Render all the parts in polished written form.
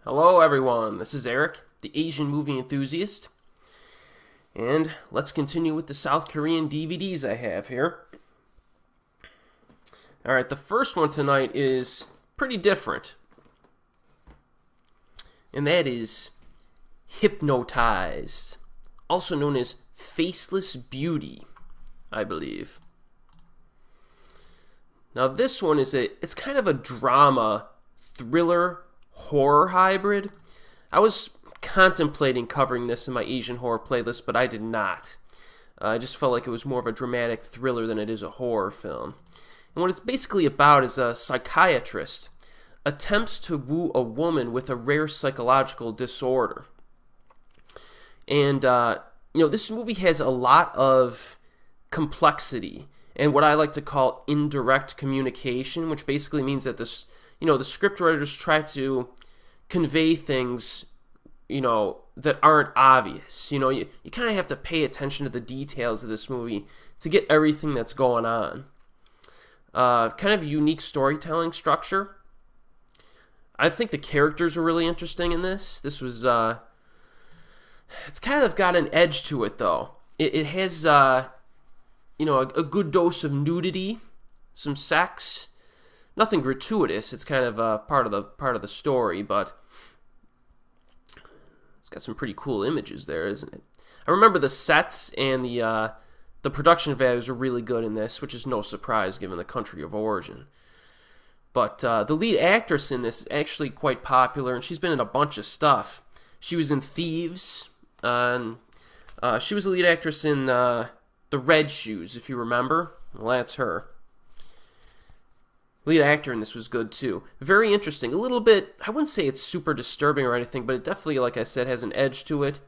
Hello everyone, this is Erik, the Asian movie enthusiast, and let's continue with the South Korean DVDs I have here. Alright, the first one tonight is pretty different, and that is Hypnotized, also known as Faceless Beauty, I believe. Now this one it's kind of a drama, thriller, horror hybrid. I was contemplating covering this in my Asian horror playlist, but I did not. I just felt like it was more of a dramatic thriller than it is a horror film. And what it's basically about is a psychiatrist attempts to woo a woman with a rare psychological disorder. And, this movie has a lot of complexity and what I like to call indirect communication, which basically means that the scriptwriters try to convey things, that aren't obvious. You kind of have to pay attention to the details of this movie to get everything that's going on. Kind of a unique storytelling structure. I think the characters are really interesting in this. This was, it's kind of got an edge to it, though. It has, a good dose of nudity, some sex. Nothing gratuitous. It's kind of part of the story, but it's got some pretty cool images there, isn't it? I remember the sets and the production values are really good in this, which is no surprise given the country of origin. But the lead actress in this is actually quite popular, and she's been in a bunch of stuff. She was in Thieves, and she was the lead actress in The Red Shoes, if you remember. Well, that's her. Lead actor in this was good too. Very interesting. A little bit, I wouldn't say it's super disturbing or anything, but it definitely, like I said, has an edge to it.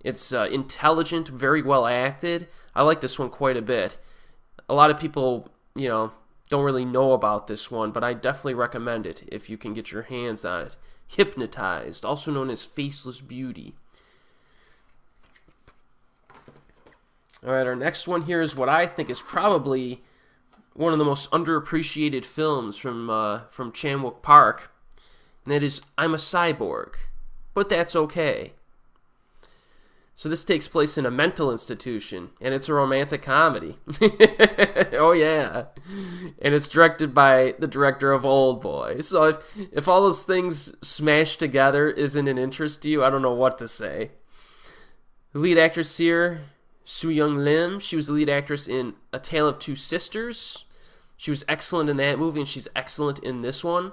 It's intelligent, very well acted. I like this one quite a bit. A lot of people, don't really know about this one, but I definitely recommend it if you can get your hands on it. Hypnotized, also known as Faceless Beauty. Alright, our next one here is what I think is probably one of the most underappreciated films from Chan-wook Park, and that is I'm a Cyborg, but that's okay. So this takes place in a mental institution, and it's a romantic comedy. Oh yeah, and it's directed by the director of Oldboy. So if all those things smashed together isn't an interest to you, I don't know what to say. The lead actress here, Su-jeong, she was the lead actress in A Tale of Two Sisters. She was excellent in that movie, and she's excellent in this one.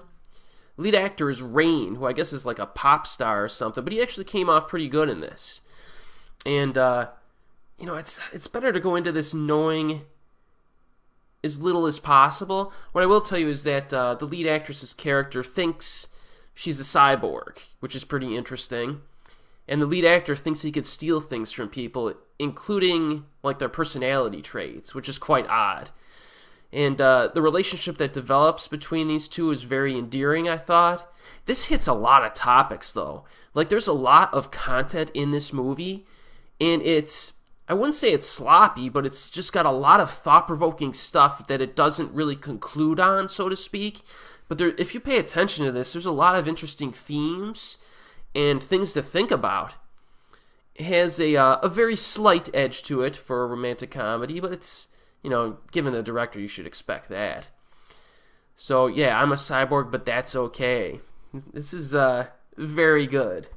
Lead actor is Rain, who I guess is like a pop star or something, but he actually came off pretty good in this. And, it's better to go into this knowing as little as possible. What I will tell you is that the lead actress's character thinks she's a cyborg, which is pretty interesting. And the lead actor thinks he could steal things from people, including, like, their personality traits, which is quite odd. And the relationship that develops between these two is very endearing, I thought. This hits a lot of topics, though. Like, there's a lot of content in this movie, and I wouldn't say it's sloppy, but it's just got a lot of thought-provoking stuff that it doesn't really conclude on, so to speak. But if you pay attention to this, there's a lot of interesting themes and things to think about. It has a very slight edge to it for a romantic comedy, but it's, given the director, you should expect that. So, yeah, I'm a cyborg, but that's okay. This is very good.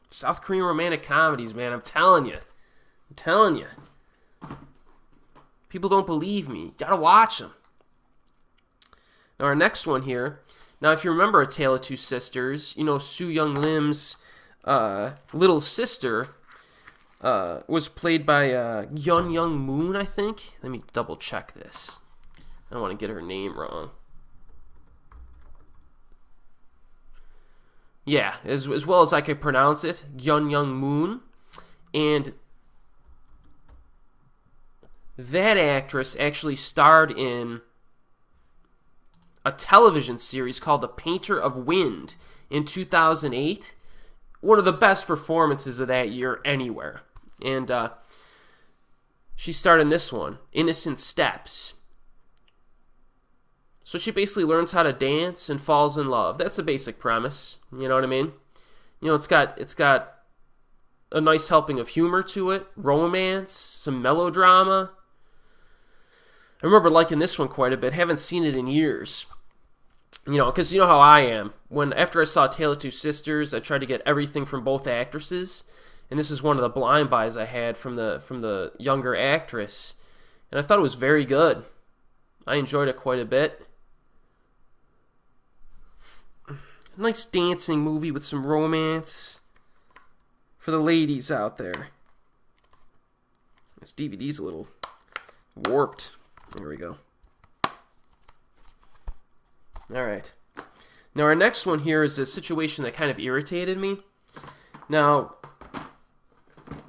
South Korean romantic comedies, man, I'm telling you. People don't believe me. Gotta watch them. Now, our next one here. Now, if you remember A Tale of Two Sisters, Su-jeong's little sister was played by Geun-young, I think. Let me double check this. I don't want to get her name wrong. Yeah, as well as I can pronounce it, Geun-young. And that actress actually starred in a television series called The Painter of Wind in 2008. One of the best performances of that year anywhere. And she starred in this one, Innocent Steps. So she basically learns how to dance and falls in love. That's the basic premise. You know what I mean? You know, it's got a nice helping of humor to it, romance, some melodrama. I remember liking this one quite a bit. Haven't seen it in years. You know, because you know how I am. After I saw Tale of Two Sisters, I tried to get everything from both actresses, and this is one of the blind buys I had from the younger actress, and I thought it was very good. I enjoyed it quite a bit. Nice dancing movie with some romance for the ladies out there. This DVD's a little warped. There we go. Alright. Now our next one here is a situation that kind of irritated me. Now,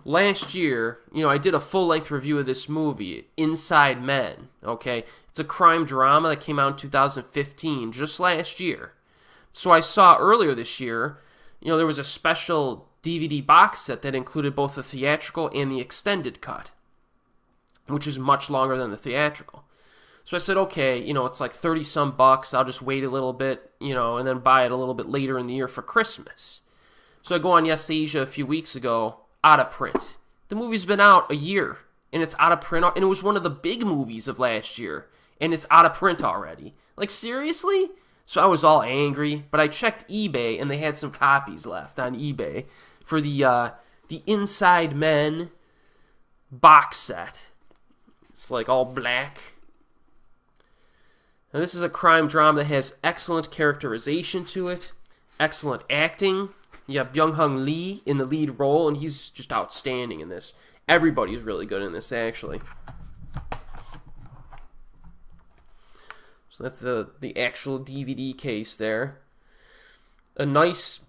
last year, you know, I did a full-length review of this movie, Inside Men, okay? It's a crime drama that came out in 2015, just last year. So I saw earlier this year, you know, there was a special DVD box set that included both the theatrical and the extended cut, which is much longer than the theatrical. So I said, okay, you know, it's like 30-some bucks. I'll just wait a little bit, you know, and then buy it a little bit later in the year for Christmas. So I go on Yes Asia a few weeks ago, out of print. The movie's been out a year, and it's out of print, and it was one of the big movies of last year, and it's out of print already. Like, seriously? So I was all angry, but I checked eBay, and they had some copies left on eBay for the Inside Men box set. It's like all black. Now this is a crime drama that has excellent characterization to it, excellent acting. You have Byung-hun Lee in the lead role, and he's just outstanding in this. Everybody's really good in this, actually. So that's the actual DVD case there. A nice,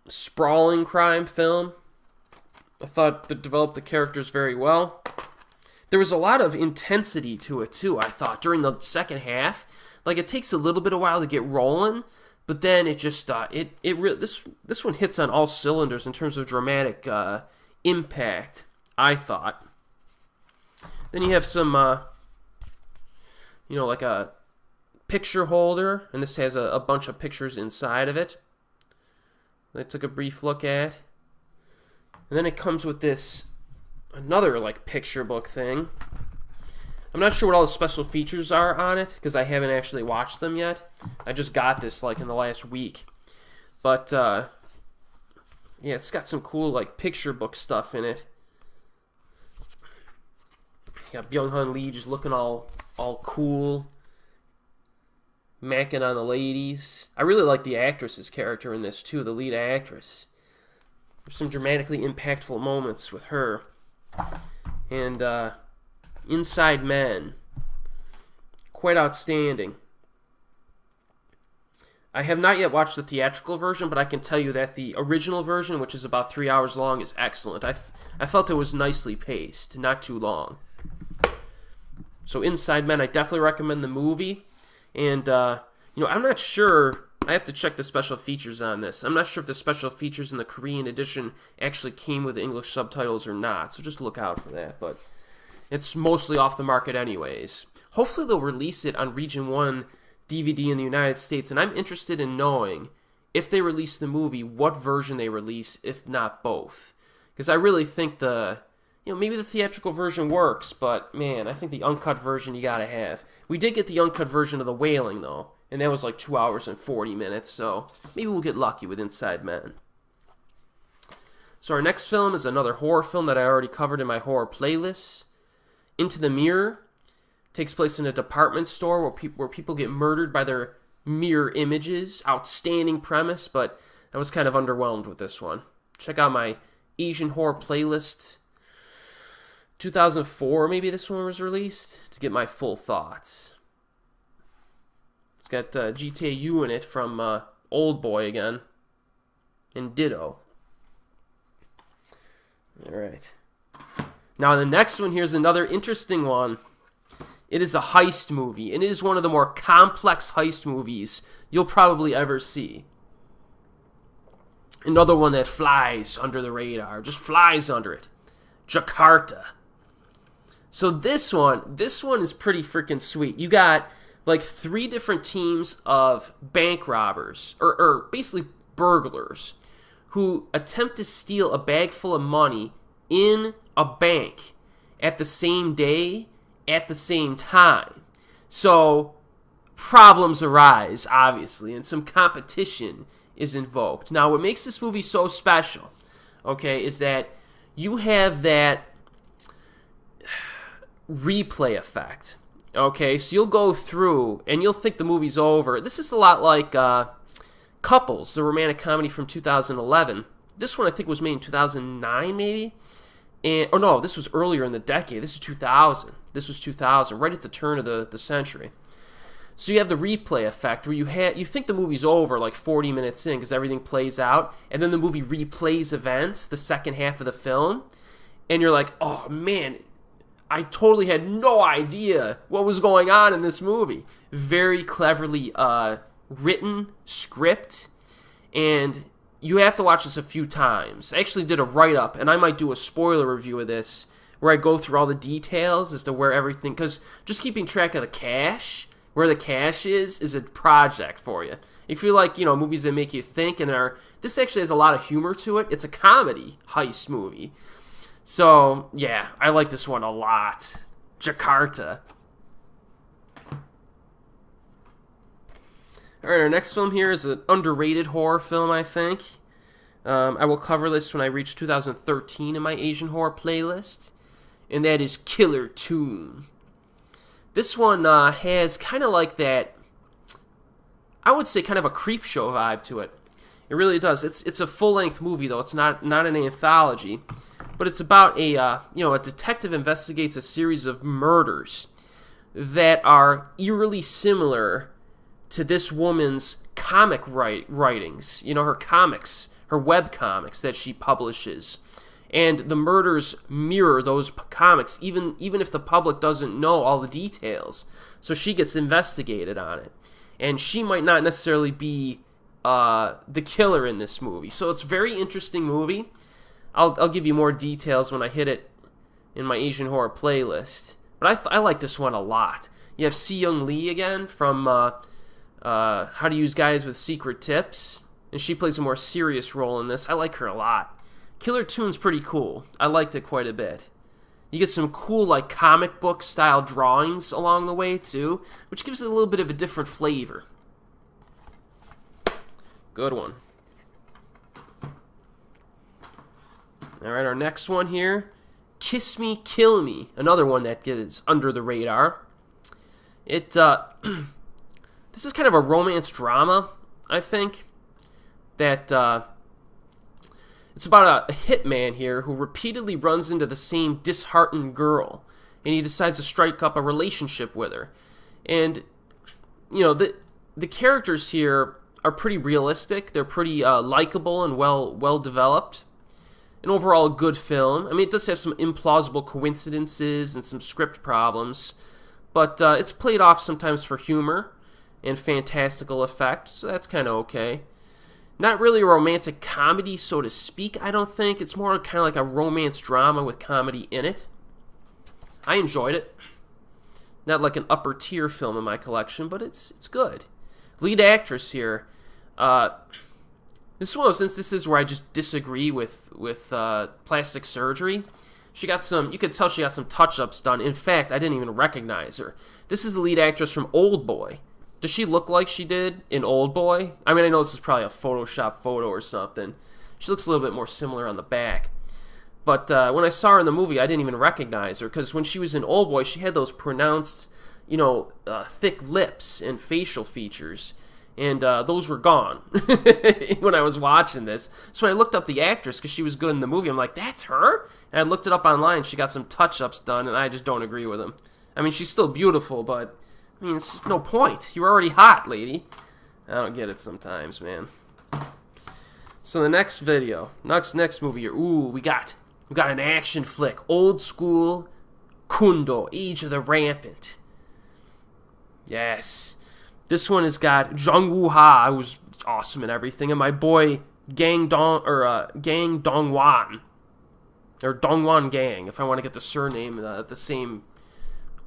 sprawling crime film. I thought it developed the characters very well. There was a lot of intensity to it, too, I thought, during the second half. Like, it takes a little bit of while to get rolling, but then it just, this one hits on all cylinders in terms of dramatic impact, I thought. Then you have some, you know, like a picture holder, and this has a bunch of pictures inside of it that I took a brief look at. And then it comes with this, another, like, picture book thing. I'm not sure what all the special features are on it, because I haven't actually watched them yet. I just got this, like, in the last week. But, yeah, it's got some cool, like, picture book stuff in it. You got Byung-hun Lee just looking all cool, macking on the ladies. I really like the actress's character in this, too, the lead actress. There's some dramatically impactful moments with her. And, Inside Men, quite outstanding. I have not yet watched the theatrical version, but I can tell you that the original version, which is about 3 hours long, is excellent. I felt it was nicely paced, not too long. So Inside Men, I definitely recommend the movie. And, you know, I'm not sure, I have to check the special features on this. I'm not sure if the special features in the Korean edition actually came with English subtitles or not, so just look out for that, but it's mostly off the market anyways. Hopefully they'll release it on Region 1 DVD in the United States, and I'm interested in knowing, if they release the movie, what version they release, if not both. Because I really think maybe the theatrical version works, but man, I think the uncut version you gotta have. We did get the uncut version of The Wailing, though, and that was like 2 hours and 40 minutes, so maybe we'll get lucky with Inside Men. So our next film is another horror film that I already covered in my horror playlist. Into the Mirror takes place in a department store where people get murdered by their mirror images. Outstanding premise, but I was kind of underwhelmed with this one. Check out my Asian horror playlist. 2004, maybe this one was released, to get my full thoughts. It's got Ji-tae in it from Old Boy again, and Ditto. Alright. Now, the next one here is another interesting one. It is a heist movie, and it is one of the more complex heist movies you'll probably ever see. Another one that flies under the radar, just flies under it. Jakarta. So this one is pretty freaking sweet. You got, like 3 different teams of bank robbers, or basically burglars, who attempt to steal a bag full of money in a bank at the same day, at the same time. So problems arise, obviously, and some competition is invoked. Now, what makes this movie so special, okay, is that you have that replay effect. Okay, so you'll go through and you'll think the movie's over. This is a lot like Couples, the romantic comedy from 2011. This one I think was made in 2009, maybe. And no, this was earlier in the decade. This is 2000. This was 2000, right at the turn of the century. So you have the replay effect where you think the movie's over like 40 minutes in because everything plays out, and then the movie replays events, the second half of the film, and you're like, oh man, I totally had no idea what was going on in this movie. Very cleverly written script, and you have to watch this a few times. I actually did a write-up, and I might do a spoiler review of this where I go through all the details as to where everything, because just keeping track of the cash, where the cash is a project for you. If you like, movies that make you think, and this actually has a lot of humor to it. It's a comedy heist movie. So, yeah, I like this one a lot. Jakarta. Alright, our next film here is an underrated horror film, I think. I will cover this when I reach 2013 in my Asian horror playlist. And that is Killer Toon. This one has kind of like that, I would say kind of a creep show vibe to it. It really does. It's a full-length movie, though. It's not an anthology. But it's about a detective investigates a series of murders that are eerily similar to this woman's comic writings, her comics, her web comics that she publishes. And the murders mirror those comics, even if the public doesn't know all the details. So she gets investigated on it. And she might not necessarily be the killer in this movie. So it's a very interesting movie. I'll give you more details when I hit it in my Asian horror playlist. But I like this one a lot. You have Su-jeong Lee again from How to Use Guys with Secret Tips. And she plays a more serious role in this. I like her a lot. Killer Toon's pretty cool. I liked it quite a bit. You get some cool like comic book style drawings along the way too, which gives it a little bit of a different flavor. Good one. Alright, our next one here, Kiss Me, Kill Me, another one that gets under the radar. This is kind of a romance drama, I think, that it's about a hitman here who repeatedly runs into the same disheartened girl, and he decides to strike up a relationship with her. And, the characters here are pretty realistic. They're pretty likable and well developed. An overall good film. I mean, it does have some implausible coincidences and some script problems, but it's played off sometimes for humor and fantastical effects, so that's kind of okay. Not really a romantic comedy, so to speak, I don't think. It's more kind of like a romance drama with comedy in it. I enjoyed it. Not like an upper tier film in my collection, but it's good. Lead actress here. This is one of those instances where I just disagree with plastic surgery. She got some, you could tell she got some touch-ups done. In fact, I didn't even recognize her. This is the lead actress from Old Boy. Does she look like she did in Old Boy? I mean, I know this is probably a Photoshop photo or something. She looks a little bit more similar on the back. But when I saw her in the movie, I didn't even recognize her, because when she was in Old Boy, she had those pronounced, thick lips and facial features. And those were gone when I was watching this. So when I looked up the actress, because she was good in the movie, I'm like, that's her? And I looked it up online. She got some touch-ups done, and I just don't agree with them. I mean, she's still beautiful, but, it's just no point. You're already hot, lady. I don't get it sometimes, man. So the next video, next movie here. Ooh, we got an action flick. Old school Kundo, Age of the Rampant. Yes. This one has got Jung-woo, who's awesome and everything, and my boy Gang Dong-wan, or Dong-wan Gang, if I want to get the surname the same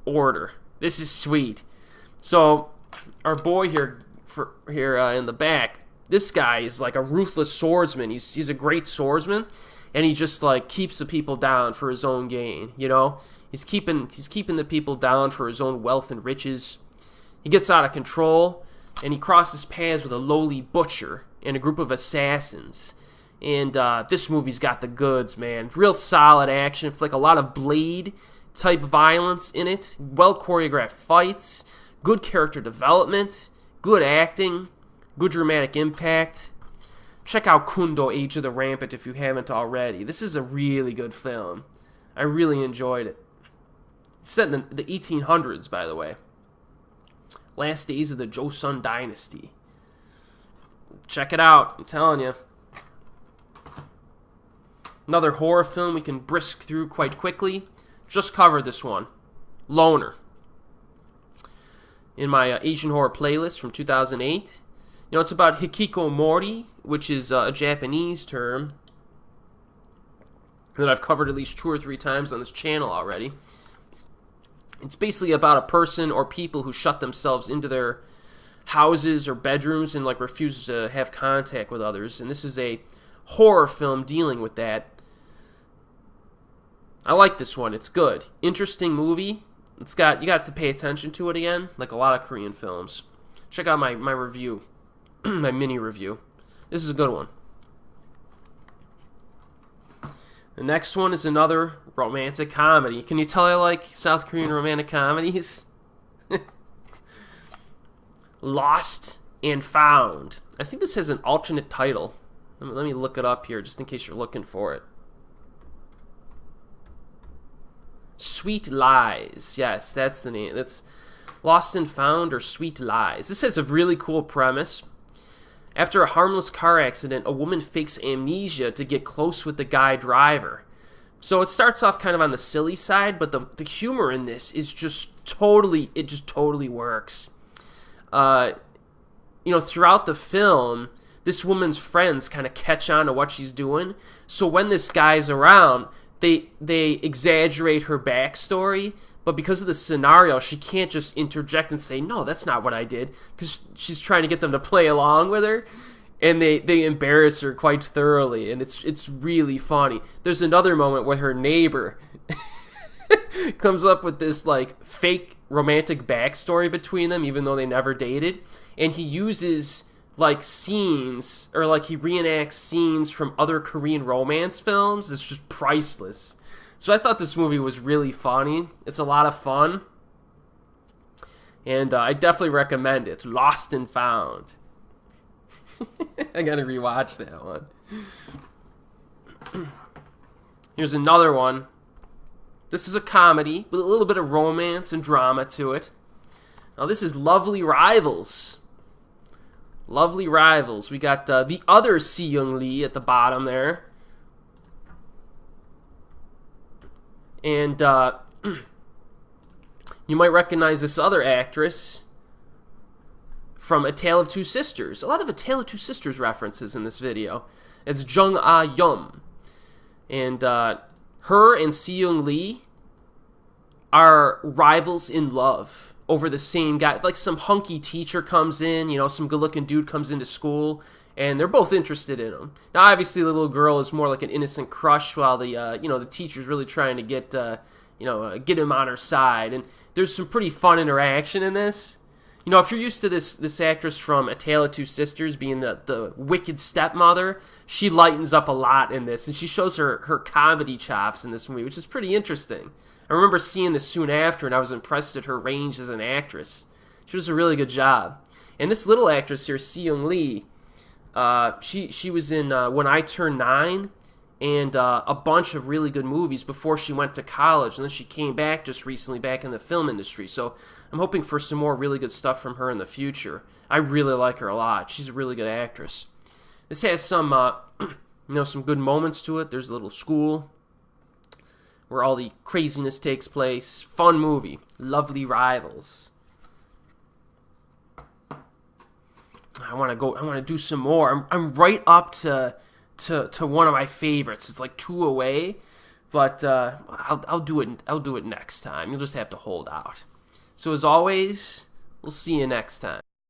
order. This is sweet. So our boy here in the back, this guy is like a ruthless swordsman. He's a great swordsman, and he just like keeps the people down for his own gain. You know, he's keeping the people down for his own wealth and riches. He gets out of control, and he crosses paths with a lowly butcher and a group of assassins. And this movie's got the goods, man. Real solid action flick, a lot of Blade type violence in it, well choreographed fights, good character development, good acting, good dramatic impact. Check out Kundo Age of the Rampant if you haven't already. This is a really good film. I really enjoyed it. It's set in the 1800s, by the way. Last days of the Joseon Dynasty. Check it out, I'm telling you. Another horror film we can brisk through quite quickly. Just covered this one. Loner. In my Asian horror playlist from 2008. You know, it's about hikikomori, which is a Japanese term that I've covered at least 2 or 3 times on this channel already. It's basically about a person or people who shut themselves into their houses or bedrooms and like refuse to have contact with others. And this is a horror film dealing with that. I like this one. It's good. Interesting movie. You got to pay attention to it again, like a lot of Korean films. Check out my review, my mini review. This is a good one. The next one is another romantic comedy. Can you tell I like South Korean romantic comedies? Lost and Found. I think this has an alternate title. Let me look it up here just in case you're looking for it. Sweet Lies. Yes, that's the name. That's Lost and Found or Sweet Lies. This has a really cool premise. After a harmless car accident, a woman fakes amnesia to get close with the guy driver. So it starts off kind of on the silly side, but the humor in this is just totally works. Throughout the film, this woman's friends kind of catch on to what she's doing. So when this guy's around, they exaggerate her backstory, but because of the scenario, she can't just interject and say, no, that's not what I did, because she's trying to get them to play along with her, and they embarrass her quite thoroughly, and it's really funny. There's another moment where her neighbor comes up with this like fake romantic backstory between them, even though they never dated, and he uses like scenes, or like he reenacts scenes from other Korean romance films. It's just priceless. So I thought this movie was really funny. It's a lot of fun. And I definitely recommend it. Lost and Found. I gotta rewatch that one. Here's another one. This is a comedy with a little bit of romance and drama to it. Now this is Lovely Rivals. Lovely Rivals. We got the other Su-jeong Lee at the bottom there. And you might recognize this other actress from A Tale of Two Sisters. A lot of A Tale of Two Sisters references in this video. It's Jung-ah. And her and Su-jeong Lee are rivals in love over the same guy. Like some hunky teacher comes in, some good-looking dude comes into school, and they're both interested in him. Now, obviously, the little girl is more like an innocent crush, while the teacher's really trying to get him on her side. And there's some pretty fun interaction in this. If you're used to this actress from A Tale of Two Sisters being the wicked stepmother, she lightens up a lot in this, and she shows her comedy chops in this movie, which is pretty interesting. I remember seeing this soon after, and I was impressed at her range as an actress. She does a really good job. And this little actress here, Su-jeong Lee, she was in When I Turned 9 and a bunch of really good movies before she went to college. And then she came back just recently back in the film industry. So I'm hoping for some more really good stuff from her in the future. I really like her a lot. She's a really good actress. This has some, some good moments to it. There's a little school where all the craziness takes place. Fun movie. Lovely Rivals. I want to do some more. I'm right up to one of my favorites. It's like 2 away, but I'll do it next time. You'll just have to hold out. So as always, We'll see you next time.